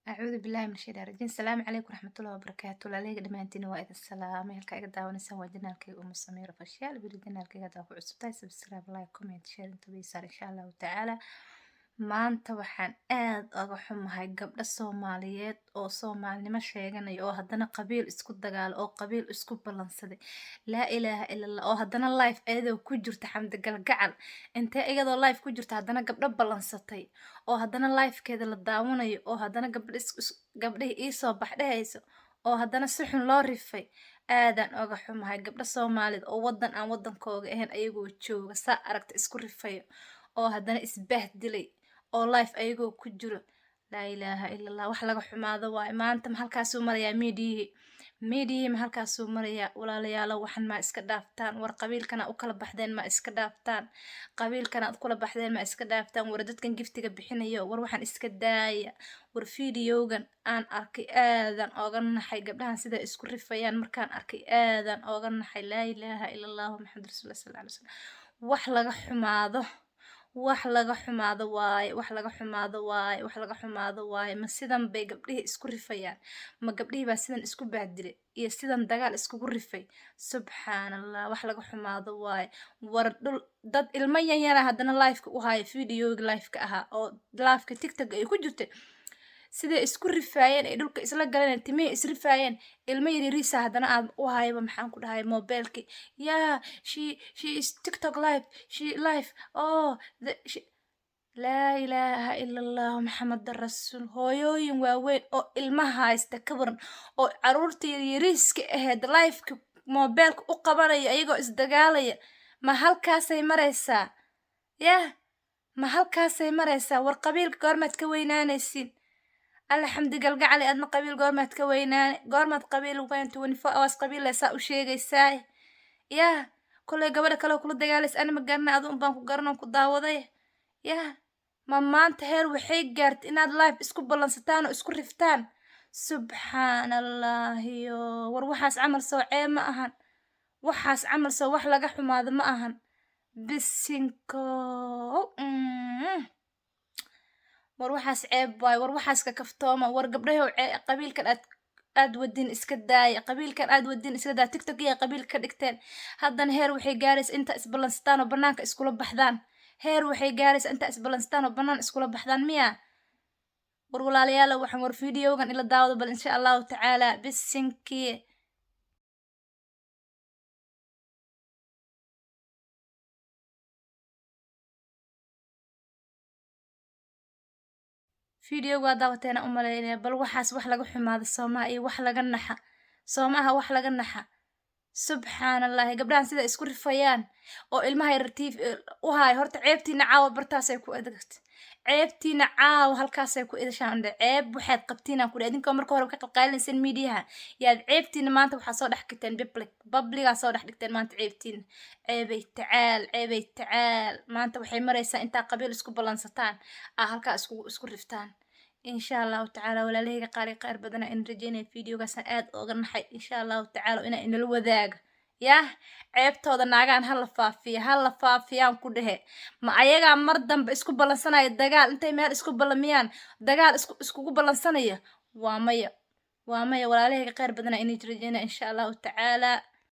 أعوذ بالله من الشيطان الرجيم السلام عليكم ورحمة الله وبركاته لاليga dhamaantiin waa idin salaamay halka iga daawanaysan waa janaalkayga Umu Samiir Official bari janaalkayga hadaa ku cusub tahay subscribe like comment share inta biisar insha Allah taala maanta waxaan aad uga xumahay gabdho Soomaaliyeed oo Soomaalinimo sheeganaya oo haddana qabiil isku dagaal oo qabiil isku balansaday laa ilaaha illa Allah oo haddana live ayadoo ku jirta xamdi galgacal intee iyadoo live ku jirta haddana gabdho balansatay oo haddana live-keeda la daawanayo oo haddana gabdhihii ii soo baxdhehayso oo haddana si xun loo rifay aadaan oga xumahay gabdho Soomaalida oo wadan aan wadankooga ahayn ayagoo jooga saa aragta isku rifayo oo haddana isbaahdilay oo live ayagoo ku jiro laa ilaaha illa Allah wax laga xumaado waay maanta ma halkaasuu marayaa miidiyihii ma halkaasuu marayaa walaalayaalo waxan ma iska dhaaftaan war qabiilkana u kala baxdeen ma iska dhaaftaan qabiilkana ad kula baxdeen ma iska dhaaftaan war dadkan giftiga bixinayo war waxan iska daaya war fiidiyowgan aan arkay aadan oga naxay gabdhahan sida isku rifayaan markaan arkay aadan oga naxay laa ilaaha illa Allah Muhammad rasuulullah sallallahu alayhi wasallam wax laga xumaado wax laga xumaado waaye ma sidan bay gabdhihii isku rifayaan ma gabdhihii baa sidan isku bahdilay iyo sidan dagaal iskugu rifay subxaanallah wax laga xumaado waaye war dhul dad ilmo yar haddana live-ka u haya fiidiyowga live-ka ahaa oo live-ka tiktok ay ku jirtay sida isku rifaayeen ay dhulka isla galeen timay isrifaayeen ilmo yariisa haddana aad u hayba maxaan ku dhahay mobilki yeah she is tiktok live she live oh laa ilaaha illa Allah Muhammad rasuul hooyooyin waaweyn oo ilmaha haysta ka waran oo caruurta yariiska ahayd live-ka mobilka u qabanaya ayagoo isdagaalaya ma halkaasay maraysaa ma halkaasay maraysaa war qabiilka goormaad ka weynaanaysiin alxamdi galgacali adna qabiil goormaad ka weynaane goormaad qabiil weyn 24 hours qabiil leesaa u sheegaysaa kulay gabadha kale kula dagaalays anima garna adu un baan ku garanon ku daawaday ma maanta heer waxay gaartay inaad live isku balansataan oo isku riftaan subxaanallahi war waxaas camal soo ceeb ma ahan waxaas camal soo wax laga xumaado ma ahan bisinko war waxaas ceeb waay war waxaas ka kaftooma war gabdhahow qabiilkan aad wadin iska daaya qabiilkan aad wadin iska daaya tiktok iyo qabiil ka dhigteen haddana heer waxay gaaraysa inta isbalansataan oo banaanka iskula baxdaan heer waxay gaaraysa inta isbalansataan oo banaan iskula baxdaan miya war walaalayaal waxaan war fiidiyowgan ila daawado bal insha Allah taala bisinki fiidiyowga daawateena u maleynaya bal waxaas wax laga xumaado Soomaa iyo wax laga naxa Soomaha wax laga naxa subxaanallah gabdhahan sida isku rifayaan oo ilmaha yartiif u haay horta ceebtiina caawa bartaasay ku adagtay ceebtiina caawa halkaasay ku idashaan ceeb waxaad qabtiinaan ku idinka marka hore ka qalqaalinaysan miidiyaha yaad ceebtiina maanta waxa soo dhaxkiteen public soo dhaxdhigteen maanta ceebtiina ceebay tacaal maanta waxay maraysaa inta qabiil isku balansataan halka isku riftaan إن شاء الله تعالى ولا ليه قاري قار بدنا إن رجينا فيديو قصاد أغنى حي إن شاء الله تعالى إن الوذاق عيبت هذا ناقان هلا فافيان كله ما أيجا مردم بإسكو بلنسنا الدجال أنت ما إسكو بلميان دجال إسكو بلنسنا وامية ولا ليه قار بدنا إن رجينا إن شاء الله تعالى